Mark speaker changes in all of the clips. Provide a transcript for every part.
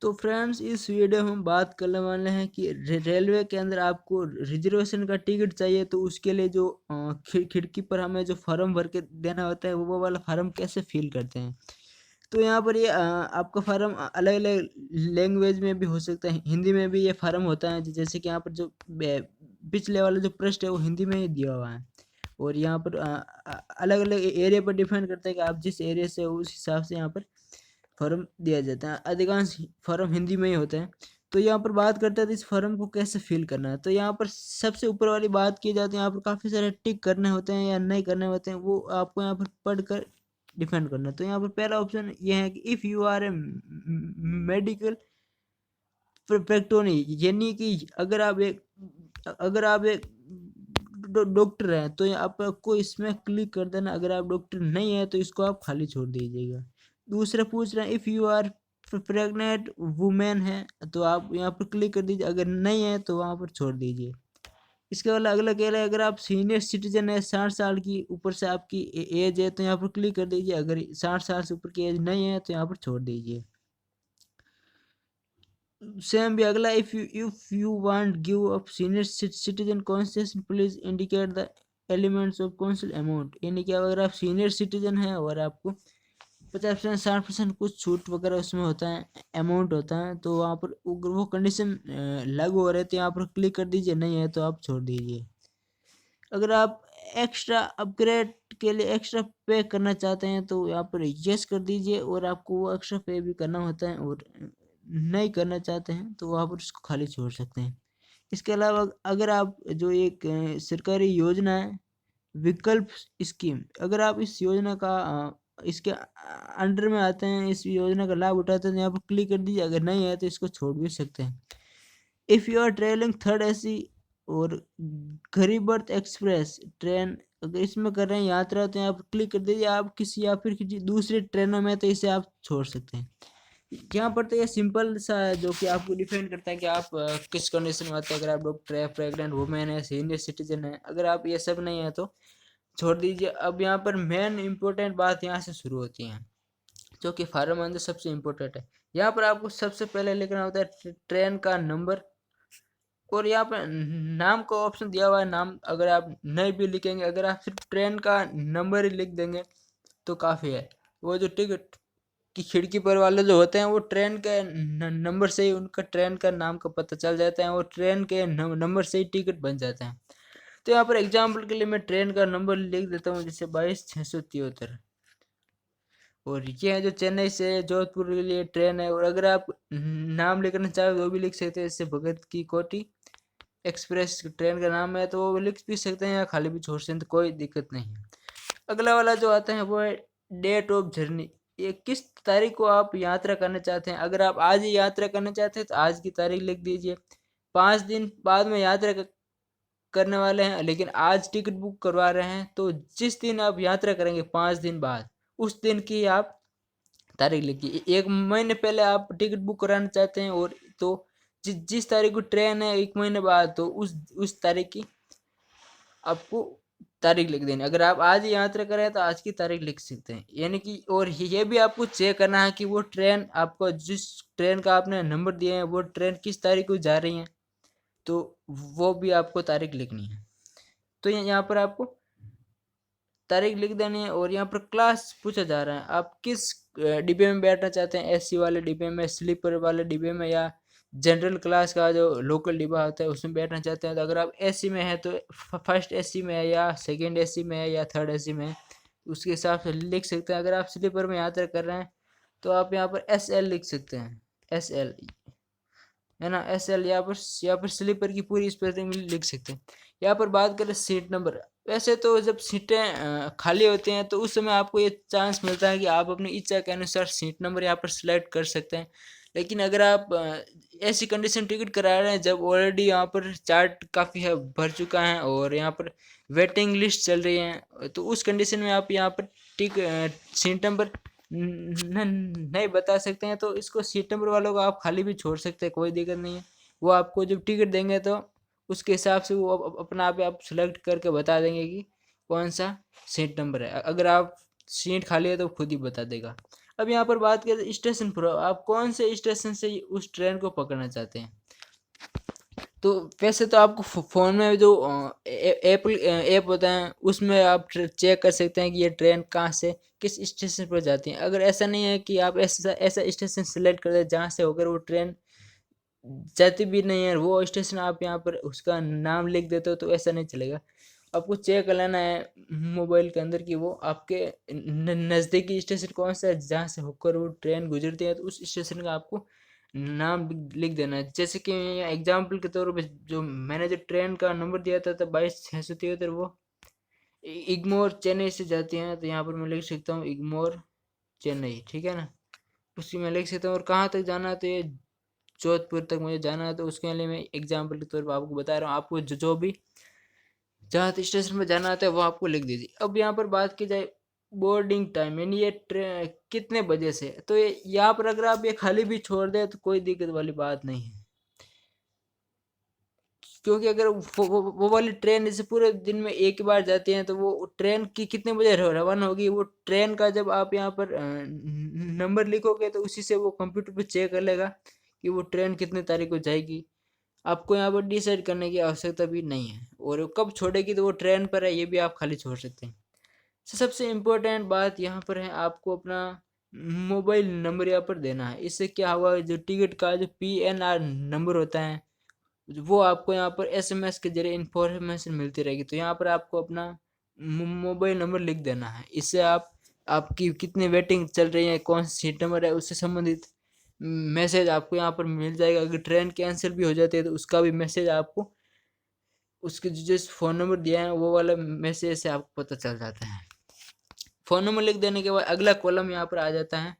Speaker 1: तो फ्रेंड्स इस वीडियो में हम बात करने वाले हैं कि रेलवे के अंदर आपको रिजर्वेशन का टिकट चाहिए तो उसके लिए जो खिड़की पर हमें जो फॉर्म भर के देना होता है वो वाला फॉर्म कैसे फिल करते हैं। तो यहाँ पर ये आपका फॉर्म अलग अलग लैंग्वेज में भी हो सकता है, हिंदी में भी ये फॉर्म होता है। जैसे कि यहाँ पर जो पिछले वाला जो पृष्ठ है वो हिंदी में ही दिया हुआ है और यहाँ पर अलग अलग एरिया पर डिपेंड करता है कि आप जिस एरिया से उस हिसाब से यहाँ पर फॉर्म दिया जाता है। अधिकांश फॉर्म हिंदी में ही होते हैं। तो यहाँ पर बात करते हैं तो इस फॉर्म को कैसे फिल करना है। तो यहाँ पर सबसे ऊपर वाली बात की जाती है, यहाँ पर काफ़ी सारे टिक करने होते हैं या नहीं करने होते हैं, वो आपको यहाँ पर पढ़कर डिफेंड करना है। तो यहाँ पर पहला ऑप्शन ये है कि if you are a medical practitioner, यानी कि अगर आप एक डॉक्टर हैं तो आपको इसमें क्लिक कर देना। अगर आप डॉक्टर नहीं है तो इसको आप खाली छोड़ दीजिएगा। दूसरा पूछ रहे हैं if you are pregnant women है तो आप यहाँ पर क्लिक कर दीजिए, अगर नहीं है तो वहाँ पर छोड़ दीजिए। इसके अलावा अगला कह रहा है अगर आप सीनियर सिटीजन है, 60 साल की ऊपर से आपकी एज है तो यहाँ पर क्लिक कर दीजिए, अगर 60 साल से ऊपर की एज नहीं है तो यहाँ पर छोड़ दीजिए। सेम भी अगला if you want give of senior citizen concession please indicate the elements of council amount, यानी कि अगर आप सीनियर सिटीजन हैं और आपको 50% 60% कुछ छूट वगैरह उसमें होता है, अमाउंट होता है, तो वहाँ पर वो कंडीशन लागू हो रहे थे, यहाँ पर क्लिक कर दीजिए, नहीं है तो आप छोड़ दीजिए। अगर आप एक्स्ट्रा अपग्रेड के लिए एक्स्ट्रा पे करना चाहते हैं तो यहाँ पर यस कर दीजिए और आपको वो एक्स्ट्रा पे भी करना होता है, और नहीं करना चाहते हैं तो वहाँ पर उसको खाली छोड़ सकते हैं। इसके अलावा अगर आप जो एक सरकारी योजना है विकल्प स्कीम, अगर आप इस योजना का इसके अंडर में आते हैं, इस योजना का लाभ उठाते हैं तो यहाँ पर क्लिक कर दीजिए, अगर नहीं है तो इसको छोड़ भी सकते हैं। If you are travelling third AC और गरीब रथ एक्सप्रेस ट्रेन, अगर इसमें कर रहे हैं यात्रा तो यहाँ पर क्लिक कर दीजिए। आप किसी या फिर किसी दूसरी ट्रेनों में तो इसे आप छोड़ सकते हैं। यहाँ पर तो ये सिंपल सा है जो कि आपको डिफाइन करता है कि आप किस कंडीशन में आते हैं। अगर आप डॉक्टर है, प्रेग्नेंट वुमेन है, सीनियर सिटीजन है, अगर आप ये सब नहीं है तो छोड़ दीजिए। अब यहाँ पर मेन इंपॉर्टेंट बात यहाँ से शुरू होती है जो कि फार्म अंदर सबसे इम्पोर्टेंट है। यहाँ पर आपको सबसे पहले लिखना होता है ट्रेन का नंबर, और यहाँ पर नाम का ऑप्शन दिया हुआ है। नाम अगर आप नहीं भी लिखेंगे, अगर आप सिर्फ ट्रेन का नंबर ही लिख देंगे तो काफ़ी है। वो जो टिकट की खिड़की पर वाले जो होते हैं वो ट्रेन के नंबर से ही उनका ट्रेन का नाम का पता चल जाता है, और ट्रेन के नंबर से ही टिकट बन जाते हैं। तो यहाँ पर एग्जाम्पल के लिए मैं ट्रेन का नंबर लिख देता हूँ, जैसे 22,673, और ये है जो चेन्नई से जोधपुर के लिए ट्रेन है। और अगर आप नाम लिखना चाहे वो भी लिख सकते हैं, जैसे भगत की कोठी एक्सप्रेस ट्रेन का नाम है तो वो लिख भी सकते हैं या खाली भी छोड़ सकते हैं, तो कोई दिक्कत नहीं है। अगला वाला जो आता है वो है डेट ऑफ जर्नी, ये किस तारीख को आप यात्रा करना चाहते हैं। अगर आप आज ही यात्रा करना चाहते हैं तो आज की तारीख लिख दीजिए। 5 दिन बाद में यात्रा करने वाले हैं लेकिन आज टिकट बुक करवा रहे हैं, तो जिस दिन आप यात्रा करेंगे 5 दिन बाद उस दिन की आप तारीख लिखिए। 1 महीने पहले आप टिकट बुक कराना चाहते हैं और तो जिस तारीख को ट्रेन है 1 महीने बाद, तो उस तारीख की आपको तारीख लिख देनी। अगर आप आज ही यात्रा करें तो आज की तारीख लिख सकते हैं, यानी कि और ये भी आपको चेक करना है कि वो ट्रेन आपको जिस ट्रेन का आपने नंबर दिए हैं वो ट्रेन किस तारीख को जा रही है, तो वो भी आपको तारीख लिखनी है। तो यहाँ पर आपको तारीख लिख देनी है। और यहाँ पर क्लास पूछा जा रहा है आप किस डिब्बे में बैठना चाहते हैं, एसी वाले डिब्बे में, स्लीपर वाले डिब्बे में, या जनरल क्लास का जो लोकल डिब्बा होता है उसमें बैठना चाहते हैं। तो अगर आप एसी में है तो फर्स्ट एसी में है, या सेकंड एसी में है, या थर्ड एसी में है, उसके हिसाब से लिख सकते हैं। अगर आप स्लीपर में यात्रा कर रहे हैं तो आप यहाँ पर SL लिख सकते हैं, SL है ना, SL। यहाँ पर स्लीपर की पूरी स्पेलिंग लिख सकते हैं। यहाँ पर बात करें सीट नंबर, वैसे तो जब सीटें खाली होती हैं तो उस समय आपको ये चांस मिलता है कि आप अपनी इच्छा के अनुसार सीट नंबर यहाँ पर सिलेक्ट कर सकते हैं। लेकिन अगर आप ऐसी कंडीशन टिकट करा रहे हैं जब ऑलरेडी यहाँ पर चार्ट काफ़ी है भर चुका है और यहाँ पर वेटिंग लिस्ट चल रही है, तो उस कंडीशन में आप यहाँ पर सीट नंबर नहीं बता सकते हैं, तो इसको सीट नंबर वालों को आप खाली भी छोड़ सकते हैं, कोई दिक्कत नहीं है। वो आपको जब टिकट देंगे तो उसके हिसाब से वो अपना आप सेलेक्ट करके बता देंगे कि कौन सा सीट नंबर है। अगर आप सीट खाली है तो खुद ही बता देगा। अब यहाँ पर बात करें स्टेशन पर, आप कौन से स्टेशन से उस ट्रेन को पकड़ना चाहते हैं। तो वैसे तो आपको फ़ोन में जो ऐप होता है उसमें आप चेक कर सकते हैं कि ये ट्रेन कहाँ से किस स्टेशन पर जाती है। अगर ऐसा नहीं है कि आप ऐसा ऐसा स्टेशन सेलेक्ट कर दें जहाँ से होकर वो ट्रेन जाती भी नहीं है, वो स्टेशन आप यहाँ पर उसका नाम लिख देते हो, तो ऐसा नहीं चलेगा। आपको चेक कर लेना है मोबाइल के अंदर कि वो आपके नज़दीकी स्टेशन कौन सा है जहाँ से होकर वो ट्रेन गुजरती है, तो उस स्टेशन का आपको नाम लिख देना है। जैसे कि एग्जाम्पल के तौर पे जो मैंने जो ट्रेन का नंबर दिया था 22 673, वो इग्मोर चेन्नई से जाती हैं, तो यहाँ पर मैं लिख सकता हूँ इग्मोर चेन्नई, ठीक है ना। उसी में लिख सकता हूँ। और कहाँ तक जाना है, तो ये जोधपुर तक मुझे जाना है, तो उसके लिए मैं एग्जाम्पल के तौर पर आपको बता रहा हूँ। आपको जो भी जहाँ स्टेशन पर जाना आता है वो आपको लिख दीजिए। अब यहाँ पर बात की जाए बोर्डिंग टाइम, यानी ये ट्रेन कितने बजे से, तो ये यहाँ पर अगर आप ये खाली भी छोड़ दें तो कोई दिक्कत वाली बात नहीं है, क्योंकि अगर वो वाली ट्रेन जैसे पूरे दिन में एक ही बार जाती है, तो वो ट्रेन की कितने बजे रवाना होगी, वो ट्रेन का जब आप यहाँ पर नंबर लिखोगे तो उसी से वो कंप्यूटर पे चेक कर लेगा कि वो ट्रेन कितने तारीख को जाएगी। आपको यहाँ पर डिसाइड करने की आवश्यकता भी नहीं है, और वो कब छोड़ेगी तो वो ट्रेन पर है, ये भी आप खाली छोड़ सकते हैं। सबसे इम्पोर्टेंट बात यहाँ पर है, आपको अपना मोबाइल नंबर यहाँ पर देना है। इससे क्या हुआ, जो टिकट का जो PNR नंबर होता है वो आपको यहाँ पर SMS के जरिए इंफॉर्मेशन मिलती रहेगी। तो यहाँ पर आपको अपना मोबाइल नंबर लिख देना है। इससे आप आपकी कितनी वेटिंग चल रही है, कौन सी सीट नंबर है, उससे संबंधित मैसेज आपको यहाँ पर मिल जाएगा। अगर ट्रेन कैंसिल भी हो जाती है तो उसका भी मैसेज आपको उसके जिस फ़ोन नंबर दिया है वो वाला मैसेज से आपको पता चल जाता है। फ़ोन नंबर लिख देने के बाद अगला कॉलम यहाँ पर आ जाता है।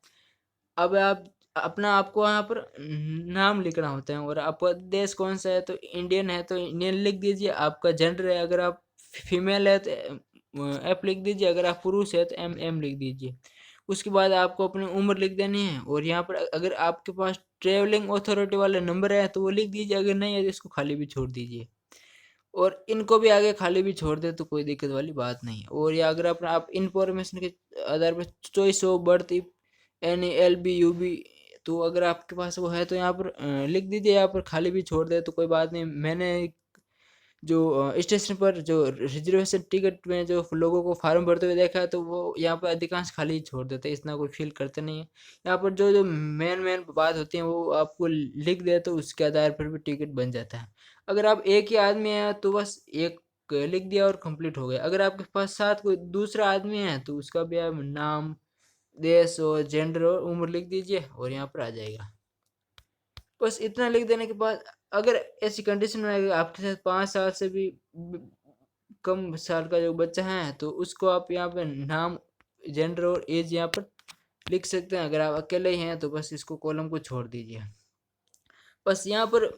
Speaker 1: अब आप अपना आपको यहाँ पर नाम लिखना होता है, और आपका देश कौन सा है, तो इंडियन है तो इंडियन लिख दीजिए। आपका जेंडर है, अगर आप फीमेल है तो F लिख दीजिए, अगर आप पुरुष है तो M लिख दीजिए। उसके बाद आपको अपनी उम्र लिख देनी है, और यहाँ पर अगर आपके पास ट्रेवलिंग अथॉरिटी वाले नंबर है तो वो लिख दीजिए, अगर नहीं है तो इसको खाली भी छोड़ दीजिए। और इनको भी आगे खाली भी छोड़ दे तो कोई दिक्कत वाली बात नहीं है। और या अगर अपना आप इंफॉर्मेशन के आधार पर चॉइस ऑफ बर्थ NLBUB, तो अगर आपके पास वो है तो यहाँ पर लिख दीजिए, यहाँ पर खाली भी छोड़ दे तो कोई बात नहीं। मैंने जो स्टेशन पर जो रिजर्वेशन टिकट में जो लोगों को फार्म भरते हुए देखा है, तो वो यहाँ पर अधिकांश खाली ही छोड़ देते हैं, इतना कोई फील करते नहीं है। यहाँ पर जो जो मेन मेन बात होती है वो आपको लिख दे तो उसके आधार पर भी टिकट बन जाता है। अगर आप एक ही आदमी हैं तो बस एक लिख दिया और कंप्लीट हो गया। अगर आपके पास साथ कोई दूसरा आदमी है तो उसका भी आप नाम, देश और जेंडर और उम्र लिख दीजिए और यहाँ पर आ जाएगा। बस इतना लिख देने के बाद अगर ऐसी कंडीशन में आएगा आपके साथ 5 साल से भी कम साल का जो बच्चा है, तो उसको आप यहाँ पे नाम, जेंडर और एज यहाँ पर लिख सकते हैं। अगर आप अकेले ही हैं तो बस इसको कॉलम को छोड़ दीजिए। बस यहाँ पर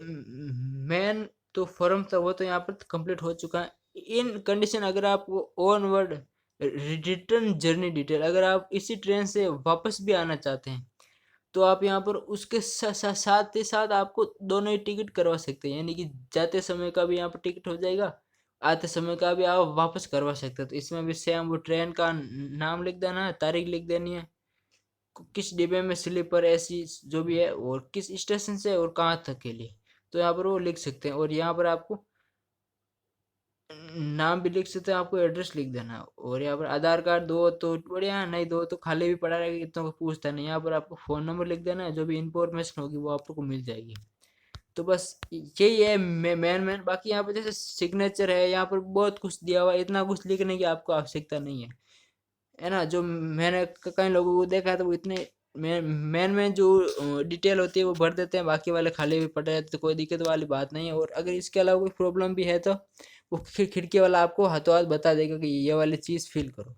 Speaker 1: मेन तो फॉर्म था वो तो यहाँ पर कंप्लीट हो चुका है। इन कंडीशन अगर आप on word return journey detail, अगर आप इसी ट्रेन से वापस भी आना चाहते हैं तो आप यहाँ पर उसके साथ ही साथ आपको दोनों ही टिकट करवा सकते हैं, यानी कि जाते समय का भी यहाँ पर टिकट हो जाएगा, आते समय का भी आप वापस करवा सकते हैं। तो इसमें भी सेम वो ट्रेन का नाम लिख देना है, तारीख लिख देनी है, किस डिब्बे में स्लीपर एसी जो भी है, और किस स्टेशन से और कहाँ तक के लिए, तो यहाँ पर वो लिख सकते हैं। और यहाँ पर आपको नाम भी लिख सकते हैं, आपको एड्रेस लिख देना है। और यहाँ पर आधार कार्ड दो तो बढ़िया है, नहीं दो तो खाली भी पड़ा रहेगा, इतना को पूछता नहीं। यहाँ पर आपको फ़ोन नंबर लिख देना है, जो भी इंफॉर्मेशन होगी वो आपको मिल जाएगी। तो बस यही है मेन। बाकी यहाँ पर जैसे सिग्नेचर है, यहाँ पर बहुत कुछ दिया हुआ है, इतना कुछ लिखने की आपको आवश्यकता नहीं है ना। जो मैंने कई लोगों को देखा था वो इतने मेन में जो डिटेल होती है वो भर देते हैं, बाकी वाले खाली भी पड़े रहते, तो कोई दिक्कत वाली बात नहीं है। और अगर इसके अलावा कोई प्रॉब्लम भी है तो वो खिड़की वाला आपको हाथों हाथ बता देगा कि ये वाली चीज़ फिल करो।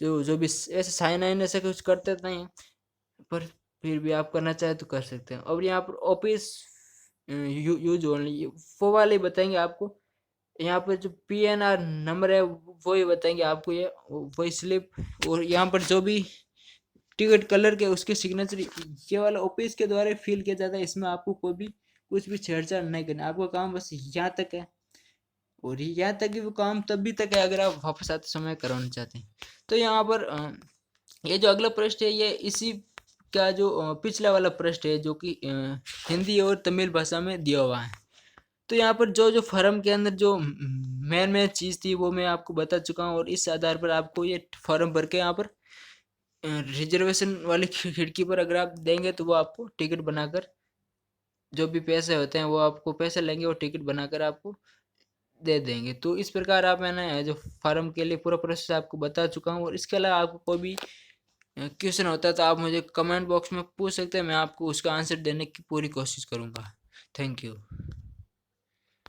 Speaker 1: जो जो भी ऐसे साइन वाइन ऐसे कुछ करते तो नहीं हैं, पर फिर भी आप करना चाहे तो कर सकते हैं। और यहाँ पर ऑफिस यूज ओनली वो वाले बताएंगे आपको। यहाँ पर जो PNR नंबर है वही बताएंगे आपको, ये वही स्लिप। और यहाँ पर जो भी टिकट कलर के उसके सिग्नेचर ये वाला ऑफिस के द्वारा फिल किया जाता है। इसमें आपको कोई भी कुछ भी छेड़छाड़ नहीं करना, आपका काम बस यहाँ तक है। और यहाँ तक कि वो काम तभी तक है अगर आप वापस आते समय करवाना चाहते हैं। तो यहाँ पर ये जो अगला प्रश्न है ये इसी का जो पिछला वाला पृष्ठ है जो कि हिंदी और तमिल भाषा में दिया हुआ है। तो यहाँ पर जो जो फॉर्म के अंदर जो मेन चीज़ थी वो मैं आपको बता चुका हूँ, और इस आधार पर आपको ये फॉर्म भर के यहाँ पर रिजर्वेशन वाली खिड़की पर अगर आप देंगे तो वो आपको टिकट बनाकर, जो भी पैसे होते हैं वो आपको पैसे लेंगे और टिकट बनाकर आपको दे देंगे। तो इस प्रकार आप, मैंने जो फार्म के लिए पूरा प्रोसेस आपको बता चुका हूँ, और इसके अलावा आपको कोई भी क्वेश्चन होता है तो आप मुझे कमेंट बॉक्स में पूछ सकते हैं, मैं आपको उसका आंसर देने की पूरी कोशिश करूँगा। Thank you.